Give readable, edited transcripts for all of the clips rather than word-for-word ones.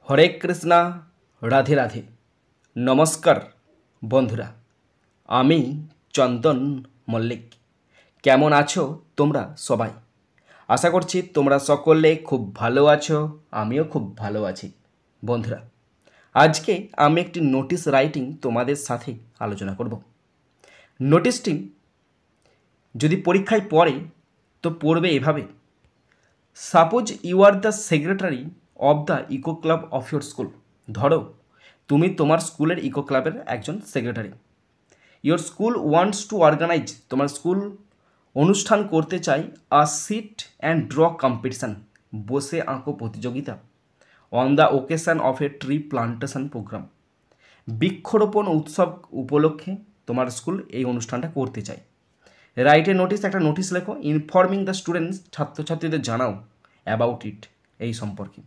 হরে কৃষ্ণা, রাধে রাধে। নমস্কার বন্ধুরা, আমি চন্দন মল্লিক। কেমন আছো তোমরা সবাই? আশা করছি তোমরা সকলে খুব ভালো আছো, আমিও খুব ভালো আছি। বন্ধুরা, আজকে আমি একটি নোটিশ রাইটিং তোমাদের সাথে আলোচনা করব। নোটিশটি যদি পরীক্ষায় পড়ে তো পড়বে এভাবে: suppose you are the secretary of the eco club of your school. ধরো তুমি তোমার স্কুলের ইকো ক্লাবের একজন secretary. Your school wants to organise, তোমার স্কুল অনুষ্ঠান করতে চাই a sit and draw competition, বসে আঁকো প্রতিযোগিতা, on the occasion of a tree plantation programme. বৃক্ষরোপণ উৎসব উপলক্ষে তোমার স্কুল এই অনুষ্ঠানটা করতে চাই। রাইটে নোটিশ, একটা নোটিশ লেখো, ইনফর্মিং দ্য স্টুডেন্টস, ছাত্রছাত্রীদের জানাও অ্যাবাউট ইট, এই সম্পর্কে।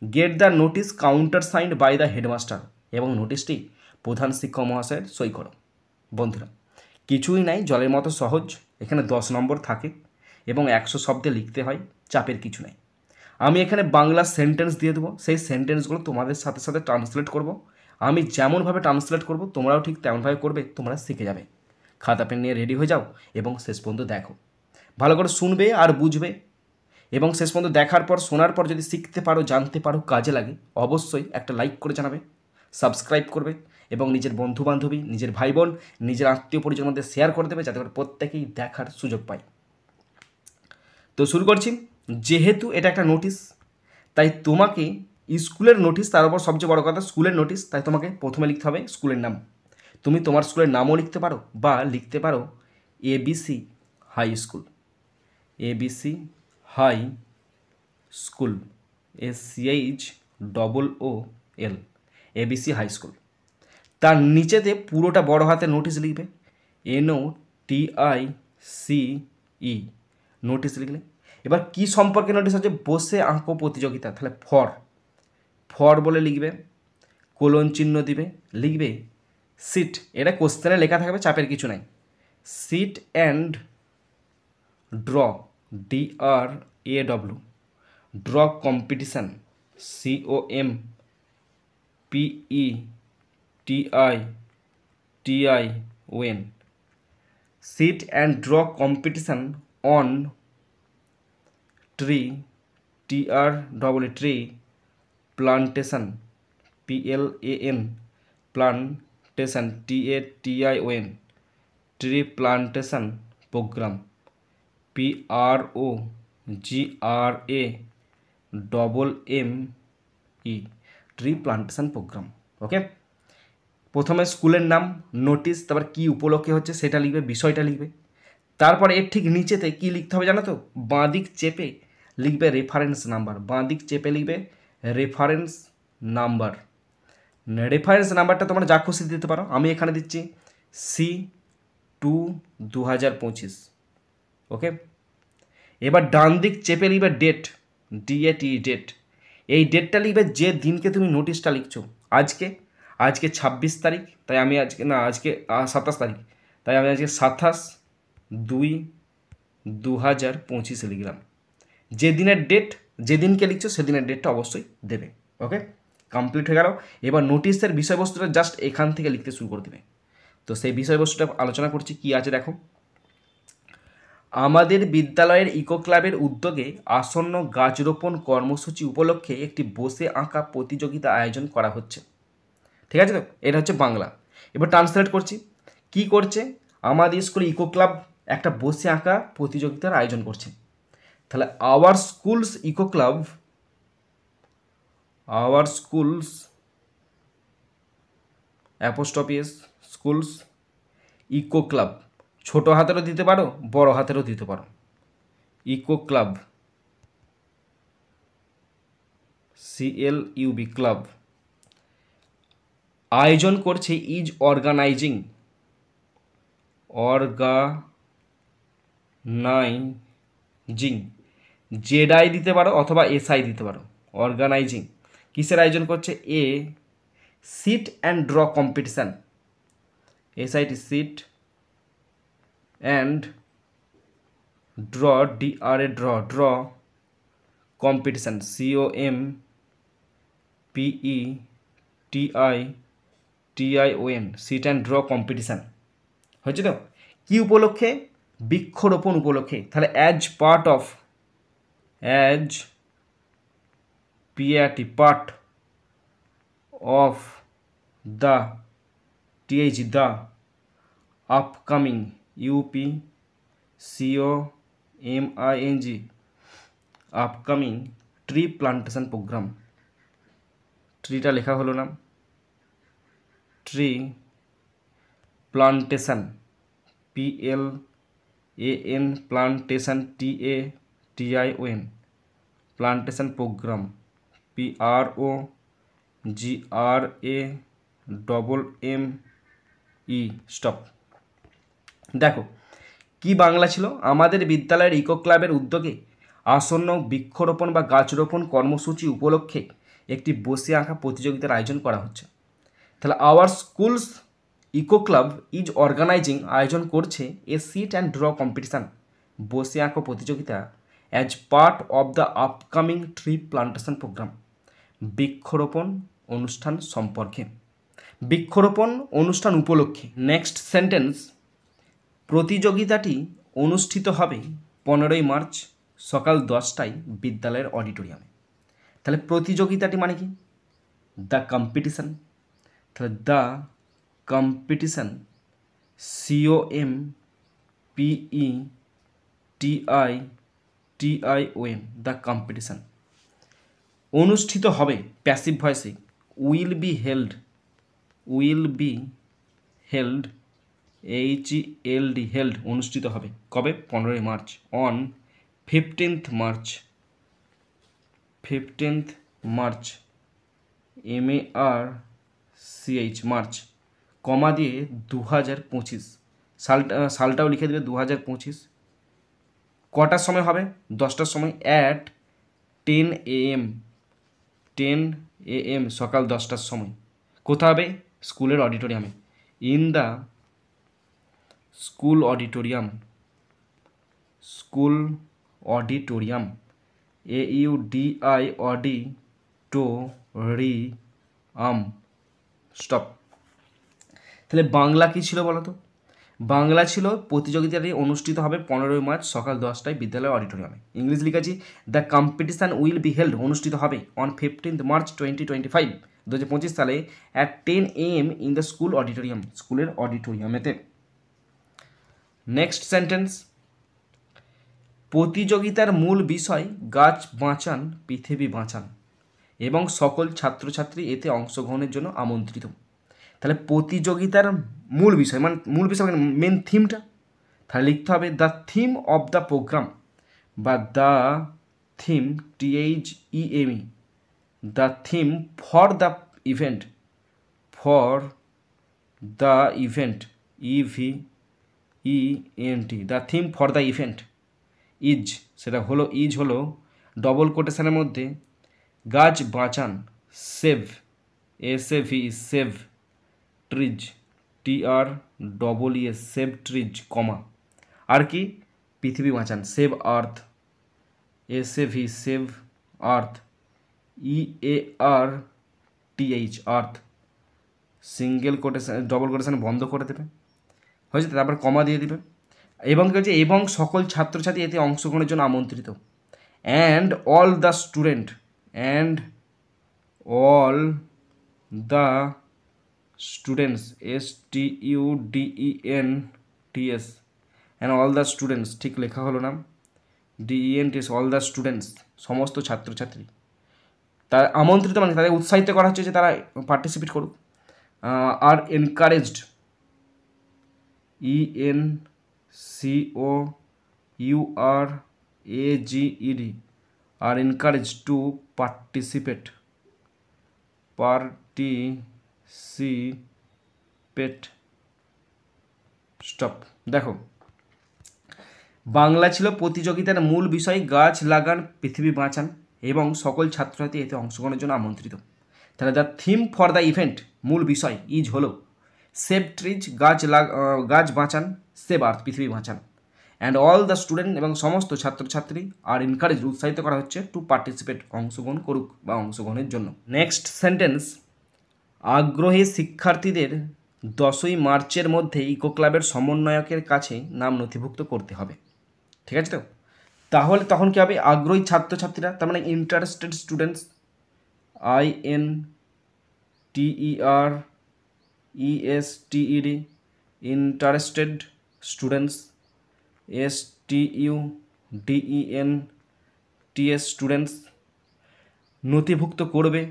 Get the notice countersigned by the headmaster, এবং নোটিশটি প্রধান শিক্ষক মহাশয়ের সই করো। বন্ধুরা, কিছুই নাই, জলের মতো সহজ। এখানে 10 নম্বর থাকে এবং 100 শব্দে লিখতে হয়, চাপের কিছু নেই। আমি এখানে বাংলা সেন্টেন্স দিয়ে দেবো, সেই সেন্টেন্সগুলো তোমাদের সাথে সাথে ট্রান্সলেট করব। আমি যেমনভাবে ট্রান্সলেট করব তোমরাও ঠিক তেমনভাবে করবে, তোমরা শিখে যাবে। খাতা পেন নিয়ে রেডি হয়ে যাও এবং শেষ পর্যন্ত দেখো, ভালো করে শুনবে আর বুঝবে, এবং শেষ পর্যন্ত দেখার পর শোনার পর যদি শিখতে পারো, জানতে পারো, কাজে লাগে, অবশ্যই একটা লাইক করে জানাবে, সাবস্ক্রাইব করবে এবং নিজের বন্ধুবান্ধবী, নিজের ভাই বোন, নিজের আত্মীয় পরিজনের মধ্যে শেয়ার করে দেবে, যাতে করে প্রত্যেকেই দেখার সুযোগ পায়। তো শুরু করছি। যেহেতু এটা একটা নোটিশ, তাই তোমাকে স্কুলের নোটিশ, তার উপর সবচেয়ে বড় কথা স্কুলের নোটিশ, তাই তোমাকে প্রথমে লিখতে হবে স্কুলের নাম। তুমি তোমার স্কুলের নামও লিখতে পারো বা লিখতে পারো ABC high school, ABC high school, SCHOOL, ABC high school. তার নিচেতে পুরোটা বড় হাতে নোটিশ লিখবে, NOTICE, নোটিশ লিখলে। এবার কি সম্পর্কে নোটিশ আছে? বসে আঁকো প্রতিযোগিতা, তাহলে ফর বলে লিখবে, কোলন চিহ্ন দিবে, লিখবে সিট। এটা কোশ্চেনে লেখা থাকবে, চাপের কিছু নাই। Sit and draw, DRAW, draw competition, COMPETITION, sit and draw competition on tree, tree plantation, PLAN, plantation, TATION, tree plantation programme, PROGRAMME, tree plantation programme. Okay, প্রথমে স্কুলের নাম, নোটিশ, তারপর কী উপলক্ষে হচ্ছে সেটা লিখবে, বিষয়টা লিখবে। তারপরে এর ঠিক নিচেতে কী লিখতে হবে জানো তো? বাঁদিক চেপে লিখবে রেফারেন্স নাম্বার, বাঁদিক চেপে লিখবে রেফারেন্স নাম্বার। রেফারেন্স নাম্বারটা তোমরা যা খুশি দিতে পারো, আমি এখানে দিচ্ছি C2/2025। ওকে, এবার ডান দিক চেপে লিখবে ডেট, DATE, ডেট। এই ডেটটা লিখবে যে দিনকে তুমি নোটিশটা লিখছো। আজকে 26 তারিখ, তাই আমি আজকে 27 তারিখ, তাই আমি আজকে 27/2/2025 লিখলাম। যে দিনের ডেট, যেদিনকে লিখছো সেদিনের ডেটটা অবশ্যই দেবে। ওকে, কমপ্লিট হয়ে গেল। এবার নোটিশের বিষয়বস্তুটা জাস্ট এখান থেকে লিখতে শুরু করে দেবে। তো সেই বিষয়বস্তুটা আলোচনা করছি, কি আছে দেখো। আমাদের বিদ্যালয়ের ইকো ক্লাবের উদ্যোগে আসন্ন গাছ রোপণ কর্মসূচি উপলক্ষে একটি বসে আঁকা প্রতিযোগিতা আয়োজন করা হচ্ছে। ঠিক আছে তো, এটা হচ্ছে বাংলা। এবার ট্রান্সলেট করছি। কি করছে? আমাদের স্কুলে ইকো ক্লাব একটা বসে আঁকা প্রতিযোগিতার আয়োজন করছে। তাহলে our school's eco club, our school's apostrophe school's eco club, ছোট হাতেরও দিতে পারো, বড় হাতেরও দিতে পারো, ইকো ক্লাব, CLUB, ক্লাব আয়োজন করছে ইজ অর্গানাইজিং, ZI দিতে পারো অথবা SI দিতে পারো। অর্গানাইজিং কিসের আয়োজন করছে? Sit and draw competition, SIT, sit and draw, DRA, draw competition, PETITION sit and draw competition হয়েছে তো। কী উপলক্ষে? বৃক্ষরোপণ উপলক্ষে। তাহলে as part of the the upcoming UPCOMING upcoming tree plantation programme. ট্রিটা লেখা হলো না, tree plantation PLAN plantation TATION plantation programme PROGRAMME stop. দেখো কি বাংলা ছিল, আমাদের বিদ্যালয়ের ইকো ক্লাবের উদ্যোগে আসন্ন বৃক্ষরোপণ বা গাছ রোপণ কর্মসূচি উপলক্ষে একটি বসে আঁকা প্রতিযোগিতার আয়োজন করা হচ্ছে। তাহলে our school's eco club is organising আয়োজন করছে a sit and draw competition বসে আঁকো প্রতিযোগিতা as part of the upcoming tree plantation programme বৃক্ষরোপণ অনুষ্ঠান সম্পর্কে, বৃক্ষরোপণ অনুষ্ঠান উপলক্ষে। নেক্সট সেন্টেন্স, প্রতিযোগিতাটি অনুষ্ঠিত হবে 15ই মার্চ সকাল 10টায় বিদ্যালয়ের অডিটোরিয়ামে। তাহলে প্রতিযোগিতাটি মানে কি? The competition. তাহলে the competition COMPETITION the competition অনুষ্ঠিত হবে, প্যাসিভ ভয়েসে উইল বি হেল্ড HELD অনুষ্ঠিত হবে কবে? 15ই March on 15th March MARCH March, comma দিয়ে 2025 সালটাও লিখে দেবে 2025। কটার সময় হবে? 10টার সময় অ্যাট 10 AM সকাল 10টার সময়। কোথা হবে? স্কুলের অডিটোরিয়ামে, in the school auditorium AUDIODITORIUM stop. তাহলে বাংলা কী ছিল বলো তো? বাংলা ছিল প্রতিযোগিতাটি অনুষ্ঠিত হবে 15ই মার্চ সকাল 10টায় বিদ্যালয়ের অডিটোরিয়ামে। ইংলিশ লিখেছি the competition will be held অনুষ্ঠিত হবে অন 15th মার্চ 2025 সালে at 10 AM in the school auditorium স্কুলের অডিটোরিয়ামেতে। নেক্সট সেন্টেন্স, প্রতিযোগিতার মূল বিষয় গাছ বাঁচান পৃথিবী বাঁচান এবং সকল ছাত্রছাত্রী এতে অংশগ্রহণের জন্য আমন্ত্রিত। তাহলে প্রতিযোগিতার মূল বিষয় মানে মেন থিমটা, তাহলে লিখতে হবে the theme of the programme বা the theme THEME the theme for the event EVENT the theme for the event is, সেটা হলো ইজ হলো ডবল কোটেশনের মধ্যে গাছ বাঁচান save SAVE save trees TREES save trees comma, আর কি পৃথিবী বাঁচান save earth SAVE save earth EARTH earth single quotation double quotation বন্ধ করে দেবে, হয়েছে। তারপর কমা দিয়ে দেবে এবং কী হচ্ছে এবং সকল ছাত্রছাত্রী এতে অংশগ্রহণের জন্য আমন্ত্রিত and all the student STUDENTS and all the students, ঠিক লেখা হলো না DENTS অল দ্য স্টুডেন্টস সমস্ত ছাত্রছাত্রী তার আমন্ত্রিত মানে তাদের উৎসাহিত করা হচ্ছে যে তারা পার্টিসিপেট করুক। আর এনকারেজড ENCOURAGED আর এনকারেজ টু পার্টিসিপেট স্টপ। দেখো বাংলা ছিল প্রতিযোগিতার মূল বিষয় গাছ লাগান পৃথিবী বাঁচান এবং সকল ছাত্রছাত্রী এতে অংশগ্রহণের জন্য আমন্ত্রিত। তাহলে the theme for the event মূল বিষয় ইজ হলো সেভ ট্রিজ গাছ বাঁচান সেভ আর্থ পৃথিবী বাঁচান অ্যান্ড অল দ্য স্টুডেন্ট এবং সমস্ত ছাত্রছাত্রী আর এনকারেজ উৎসাহিত করা হচ্ছে টু পার্টিসিপেট অংশগ্রহণ করুক বা অংশগ্রহণের জন্য। নেক্সট সেন্টেন্স, আগ্রহী শিক্ষার্থীদের 10ই মার্চের মধ্যে ইকো ক্লাবের সমন্বয়কের কাছে নাম নথিভুক্ত করতে হবে। ঠিক আছে তো, তাহলে তখন কী হবে, আগ্রহী ছাত্রছাত্রীরা তার মানে interested students, INTERESTED interested students, STUDENTS students নথিভুক্ত করবে,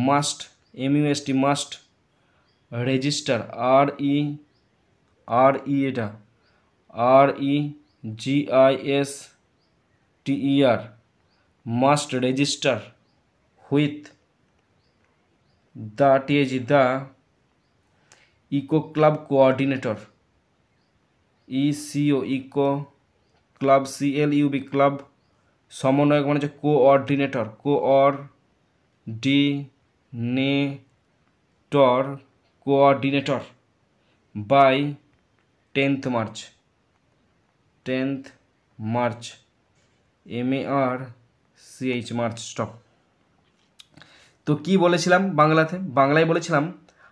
মাস্ট MUST মাস্ট, রেজিস্টার এটা REGISTER must register with the eco club coordinator, ECO eco club CLUB club সমন্বয়ক মানে হচ্ছে coordinator, coordinator by 10th March MARCH March. Stop. তো কি বলেছিলাম বাংলায় বলেছিলাম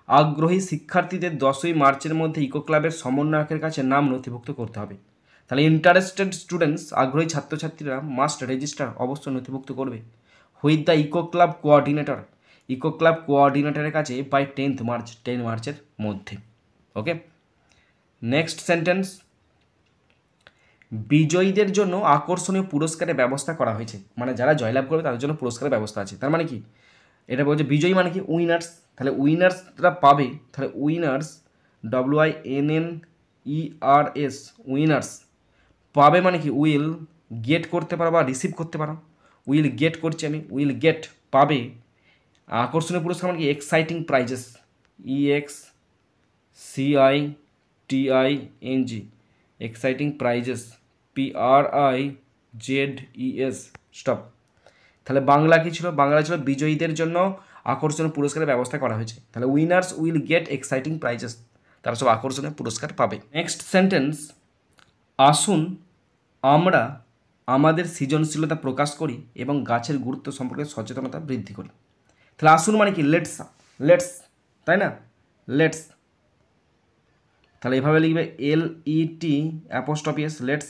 আগ্রহী শিক্ষার্থীদের 10ই মার্চের মধ্যে ইকো ক্লাবের সমন্বয়কের কাছে নাম নথিভুক্ত করতে হবে। তাহলে ইন্টারেস্টেড স্টুডেন্টস মাস্ট ছাত্রছাত্রীরা মাস্ট রেজিস্টার অবশ্যই নথিভুক্ত করবে উইথ দ্য ইকো ক্লাব কোঅর্ডিনেটরের কাছে বাই 10th মার্চ 10 মার্চের মধ্যে। ওকে, নেক্সট সেন্টেন্স, বিজয়ীদের জন্য আকর্ষণীয় পুরস্কারের ব্যবস্থা করা হয়েছে, মানে যারা জয়লাভ করবে তাদের জন্য পুরস্কারের ব্যবস্থা আছে। তার মানে কি, এটা বলছে বিজয়ী মানে কি উইনার্স, তাহলে উইনার্সরা পাবে, তাহলে উইনার্স WINNERS উইনার্স পাবে মানে কি উইল গেট করতে পারো বা রিসিভ করতে পারো, উইল গেট করছি আমি, উইল গেট পাবে আকর্ষণীয় পুরস্কার মানে কি exciting prices, EXCITING exciting prices PRIZES। Stop. তাহলে বাংলা কী ছিল, বাংলা ছিল বিজয়ীদের জন্য আকর্ষণীয় পুরস্কারের ব্যবস্থা করা হয়েছে। তাহলে winners will get exciting prices, তারা সব আকর্ষণীয় পুরস্কার পাবে। নেক্সট সেন্টেন্স, আসুন আমরা আমাদের সৃজনশীলতা প্রকাশ করি এবং গাছের গুরুত্ব সম্পর্কে সচেতনতা বৃদ্ধি করি। তাহলে আসুন মানে কি লেটস, তাই না, লেটস। তাহলে এভাবে লিখবে LET লেটস,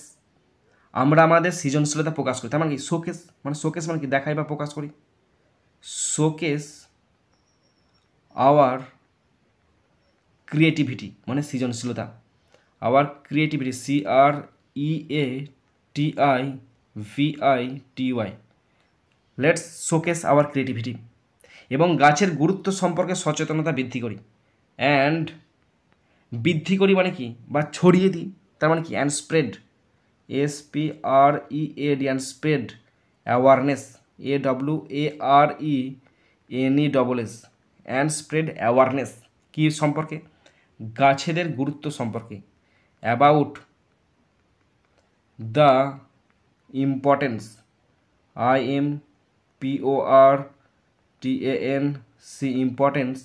আমরা আমাদের সৃজনশীলতা প্রকাশ করি। তার মানে কি শোকেস মানে কি দেখাই বা প্রকাশ করি, শোকেস আওয়ার ক্রিয়েটিভিটি মানে সৃজনশীলতা, our creativity CREATIVITY let's showcase our creativity, এবং গাছের গুরুত্ব সম্পর্কে সচেতনতা বৃদ্ধি করি। অ্যান্ড বৃদ্ধি করি মানে কি বা ছড়িয়ে দিই, তার মানে কি and spread SPREAD and spread awareness AWARENESS and spread awareness কি সম্পর্কে, গাছেদের গুরুত্ব সম্পর্কে, about the importance IMPORTANC importance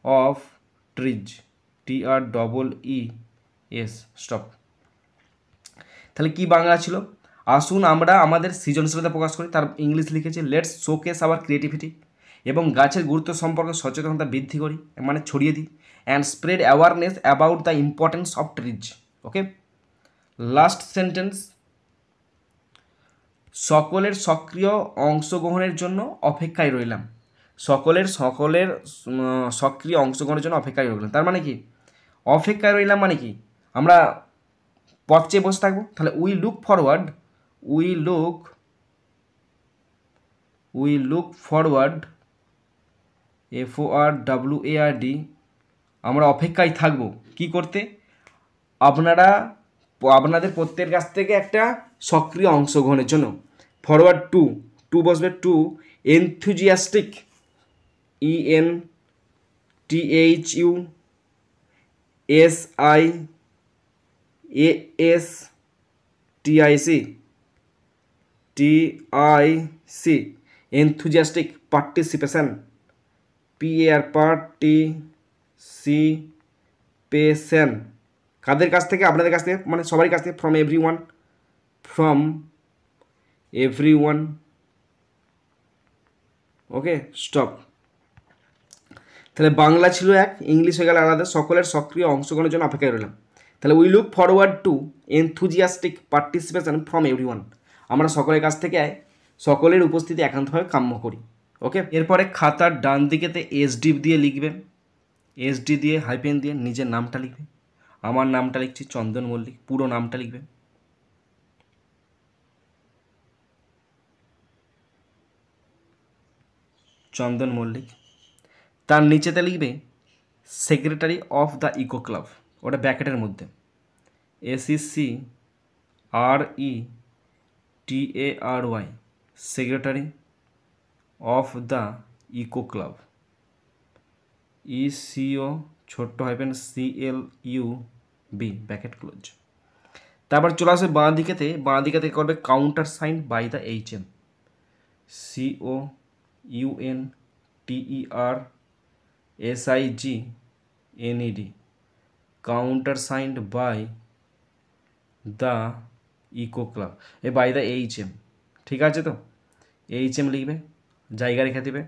of trees TREES। Stop. তাহলে কি বাংলা ছিল, আসুন আমরা আমাদের সৃজনশীলতা প্রকাশ করি, তার ইংলিশ লিখেছে লেটস শোকেস আওয়ার ক্রিয়েটিভিটি, এবং গাছের গুরুত্ব সম্পর্কে সচেতনতা বৃদ্ধি করি মানে ছড়িয়ে দিই, and spread awareness about the importance of trees. Okay, last sentence, সকলের সক্রিয় অংশগ্রহণের জন্য অপেক্ষায় রইলাম, সকলের সক্রিয় অংশগ্রহণের জন্য অপেক্ষায় রইলাম। তার মানে কি অপেক্ষায় রইলাম মানে কি আমরা পথ চেয়ে বসে থাকবো, তাহলে উই লুক ফরওয়ার্ড FORWARD আমরা অপেক্ষায় থাকবো কি করতে, আপনাদের প্রত্যেকের কাছ থেকে একটা সক্রিয় অংশগ্রহণের জন্য। ফরওয়ার্ড টু বসবে to enthusiastic ENTHUSIASTIC enthusiastic participation participation কাদের কাছ থেকে, আপনাদের কাছ থেকে মানে সবারই কাছ থেকে, from everyone from everyone. Okay, stop. তাহলে বাংলা ছিল এক, ইংলিশ হয়ে গেল আলাদা। সকলের সক্রিয় অংশগ্রহণের জন্য অপেক্ষায় রইলাম। তাহলে we look forward to enthusiastic participation from everyone. আমরা সকলের কাছ থেকে সকলের উপস্থিতি একান্তভাবে কাম্য করি। ওকে, এরপরে খাতার ডান দিকেতে এসডি দিয়ে লিখবে, এসডি দিয়ে হাইপেন দিয়ে নিজের নামটা লিখবে। আমার নামটা লিখছি চন্দন মল্লিক, পুরো নামটা লিখবে। চন্দন মল্লিক। তার নিচেতে লিখবে secretary of the eco club, ওটা ব্র্যাকেটের মধ্যে, SECRETARY, secretary of the eco club, ECO ছোট্ট হাইপেন CLUB ব্র্যাকেট ক্লোজ। তারপর চলে আসবে বাঁ দিকেতে করবে countersign by the HM, COUNTERSIGNED, countersigned by the eco club, by the HM। ঠিক আছে তো, HM লিখবে, জায়গা রেখে দেবে,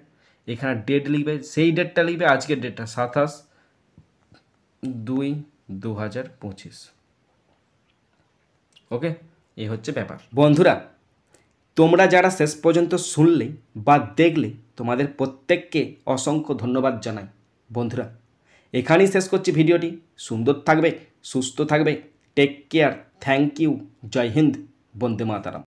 এখানে ডেট লিখবে, সেই ডেটটা লিখবে আজকের ডেটটা 27/2/2025। ওকে, এই হচ্ছে ব্যাপার। বন্ধুরা, তোমরা যারা শেষ পর্যন্ত শুনলে বা দেখলে তোমাদের প্রত্যেককে অসংখ্য ধন্যবাদ জানাই। বন্ধুরা, এখানেই শেষ করছি ভিডিওটি। সুন্দর থাকবে, সুস্থ থাকবে, টেক কেয়ার, থ্যাংক ইউ, জয় হিন্দ, বন্দে মাতারাম।